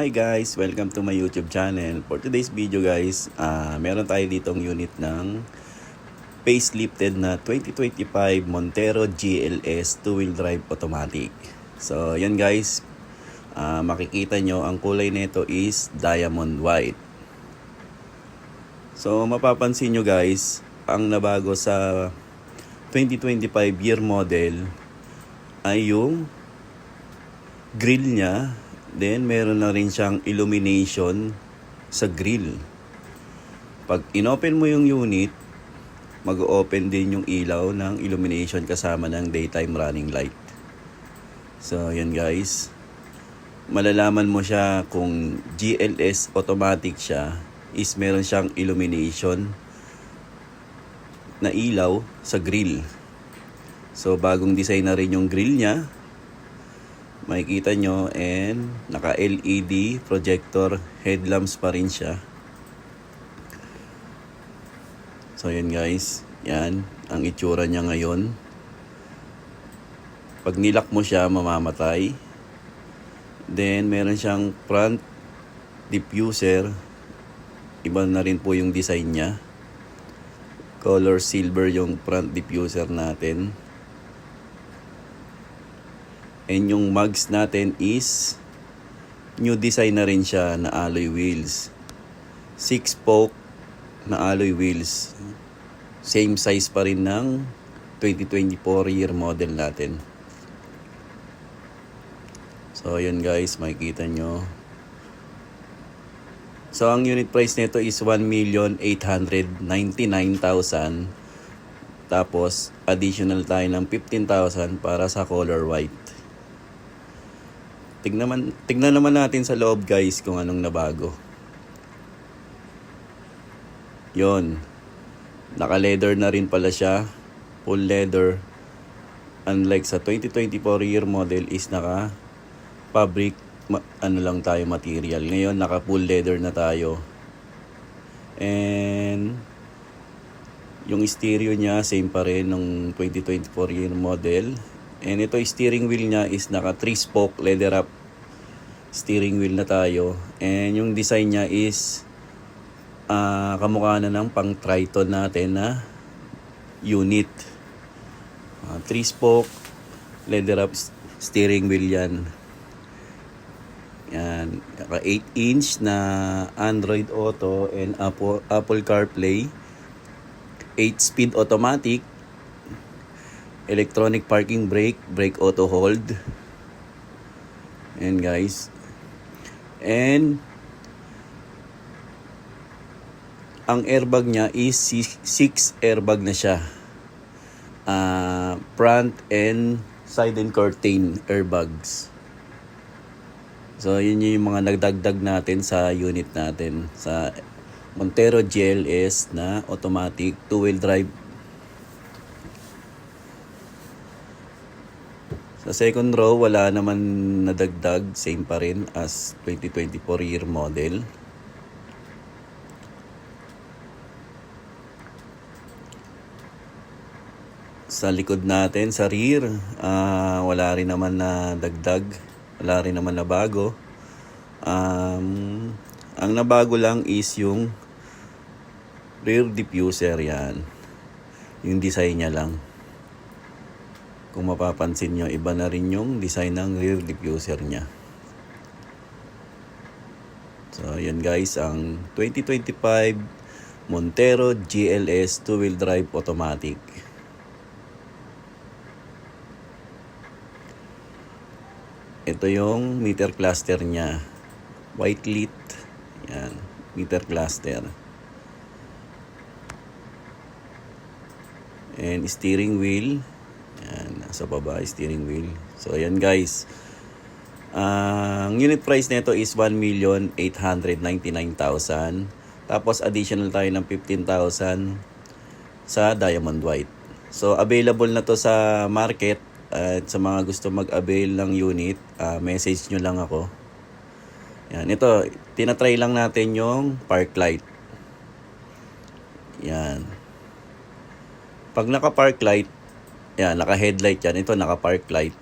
Hi guys! Welcome to my YouTube channel. For today's video guys, meron tayo ditong unit ng facelifted na 2025 Montero GLS 2-wheel drive automatic. So yan guys, makikita nyo ang kulay nito is diamond white. So mapapansin nyo guys, ang nabago sa 2025 year model ay yung grill niya. Then meron na rin siyang illumination sa grill. Pag inopen mo yung unit, mag-open din yung ilaw ng illumination kasama ng daytime running light. So yan guys, malalaman mo siya kung GLS automatic siya is meron siyang illumination na ilaw sa grill. So bagong design na rin yung grill niya, makikita nyo, and naka LED projector headlamps pa rin siya. So yan guys, yan ang itsura niya ngayon. Pag nilak mo siya, mamamatay. Then meron siyang front diffuser, iba na rin po yung design niya. Color silver yung front diffuser natin. And yung mugs natin is new design na rin siya na alloy wheels. 6-spoke na alloy wheels. Same size pa rin ng 2024 year model natin. So yun guys, makikita nyo. So ang unit price nito is 1,899,000. Tapos additional tayo ng 15,000 para sa color white. Tignan naman natin sa loob guys kung anong nabago. Yon. Naka-leather na rin pala siya. Full leather. Unlike sa 2024 year model is naka-fabric material. Ngayon naka-full leather na tayo. And yung stereo niya same pa rin ng 2024 year model. And ito steering wheel niya is naka 3-spoke leather wrap steering wheel na tayo. And yung design niya is kamukha na ng pang Triton natin na unit. 3-spoke leather wrap steering wheel yan. Yan, naka 8-inch na Android Auto and Apple CarPlay, 8-speed automatic, electronic parking brake, brake auto hold. And guys, and ang airbag niya is 6 airbag na siya. Front and side and curtain airbags. So yun yung mga nagdagdag natin sa unit natin sa Montero GLS na automatic 2-wheel drive. Sa second row, wala naman nadagdag. Same pa rin as 2024 year model. Sa likod natin, sa rear, wala rin naman na dagdag. Wala rin naman na bago. Ang nabago lang is yung rear diffuser yan. Yung design niya lang. Kung mapapansin nyo, iba na rin yung design ng rear diffuser niya. So, yan guys, ang 2025 Montero GLS 2-wheel drive automatic. Ito yung meter cluster niya. White lit. Yan, meter cluster. And steering wheel. Yan, nasa baba steering wheel. So ayan guys, ang unit price nito is 1,899,000. Tapos additional tayo ng 15,000 sa diamond white. So available na to sa market. At sa mga gusto mag-avail ng unit, message nyo lang ako. Yan, ito, tinatry lang natin yung park light. Yan. Pag naka-park light, yan, naka-headlight yan. Ito, naka-park light.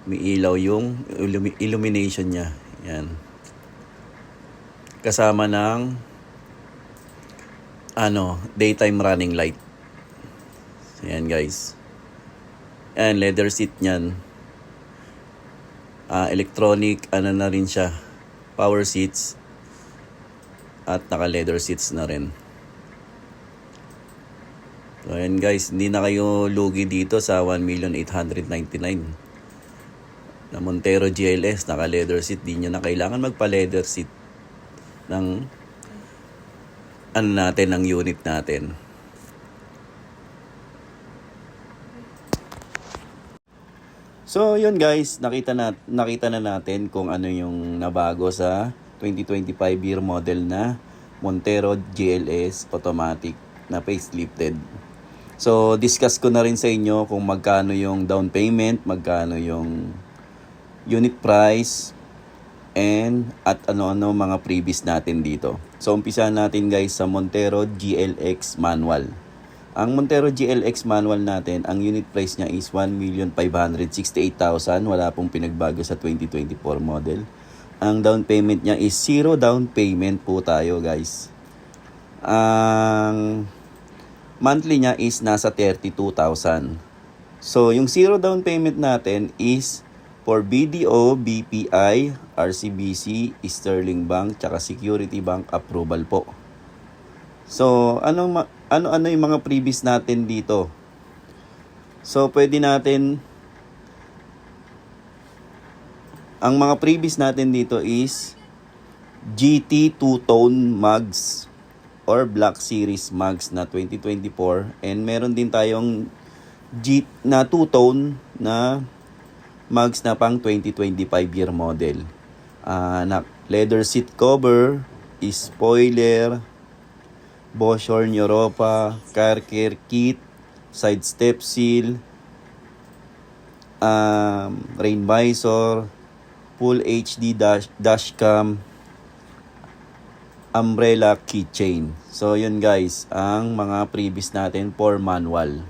May ilaw yung illumination niya. Yan. Kasama ng daytime running light. So, yan guys. And leather seat niyan. Electronic, na rin siya. Power seats. At naka leather seats na rin. So, ayan guys, hindi na kayo lugi dito sa 1,899,000 na Montero GLS, naka leather seat. Di nyo na kailangan magpa leather seat ng ng unit natin. So yun guys, nakita na natin kung ano yung nabago sa 2025 year model na Montero GLS automatic na facelifted. So, discuss ko na rin sa inyo kung magkano yung down payment, magkano yung unit price, at ano-ano mga previous natin dito. So, umpisa natin guys sa Montero GLX manual. Ang Montero GLX manual natin, ang unit price niya is 1,568,000. Wala pong pinagbago sa 2024 model. Ang down payment niya is 0 down payment po tayo guys. Ang monthly niya is nasa 32,000. So, yung 0 down payment natin is for BDO, BPI, RCBC, Sterling Bank, tsaka Security Bank approval po. So, ano yung mga previous natin dito? So, pwede natin, ang mga previous natin dito is GT two-tone mugs or Black Series mugs na 2024, and meron din tayong na two-tone na mugs na pang 2025 year model. Na leather seat cover, spoiler, Bosch Horn Europa, car care kit, side step seal, rain visor, full HD dashcam, umbrella keychain. So yun guys, ang mga previous natin for manual.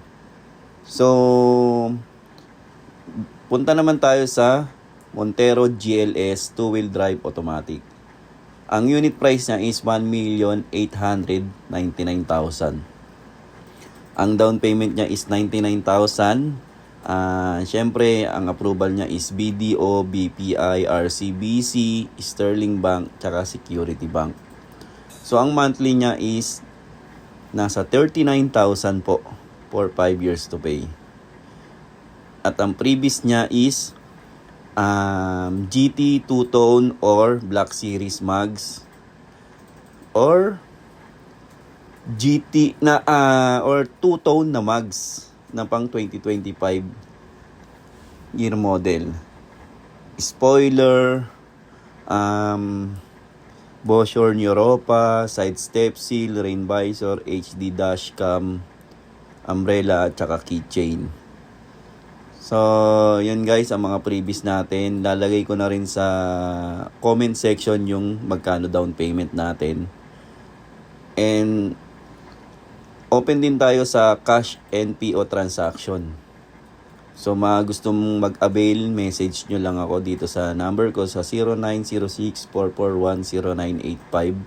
So punta naman tayo sa Montero GLS 2-wheel drive automatic. Ang unit price niya is 1,899,000. Ang down payment niya is 99,000. Syempre, ang approval niya is BDO, BPI, RCBC, Sterling Bank, tsaka Security Bank. So, ang monthly niya is nasa 39,000 po for 5 years to pay. At ang previous niya is GT two-tone or Black Series mugs or GT na or two-tone na mugs na pang 2025 year model. Spoiler, Bosch Horn Europa, side step seal, rain visor, HD dashcam, umbrella at saka keychain. So, yun guys, ang mga previous natin. Lalagay ko na rin sa comment section yung magkano down payment natin. And open din tayo sa cash NPO transaction. So, mga gustong mag-avail, message nyo lang ako dito sa number ko sa 0906-441-0985.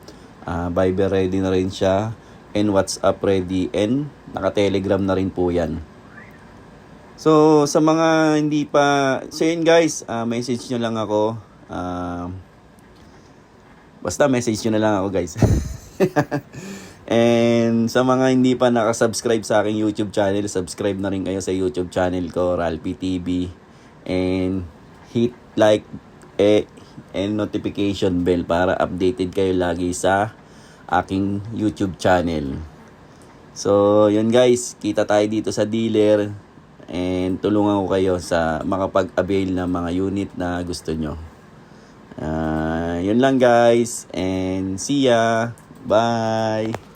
Viber ready na rin siya. And WhatsApp ready. And naka-Telegram na rin po yan. So, sa mga hindi pa, so yun guys, message nyo lang ako. Basta message nyo na lang ako guys. And sa mga hindi pa nakasubscribe sa aking YouTube channel, subscribe na rin kayo sa YouTube channel ko, Ralpy TV. And hit like and notification bell para updated kayo lagi sa aking YouTube channel. So, yun guys, kita tayo dito sa dealer. And tulungan ko kayo sa makapag-avail ng mga unit na gusto nyo. Yun lang guys. And see ya. Bye.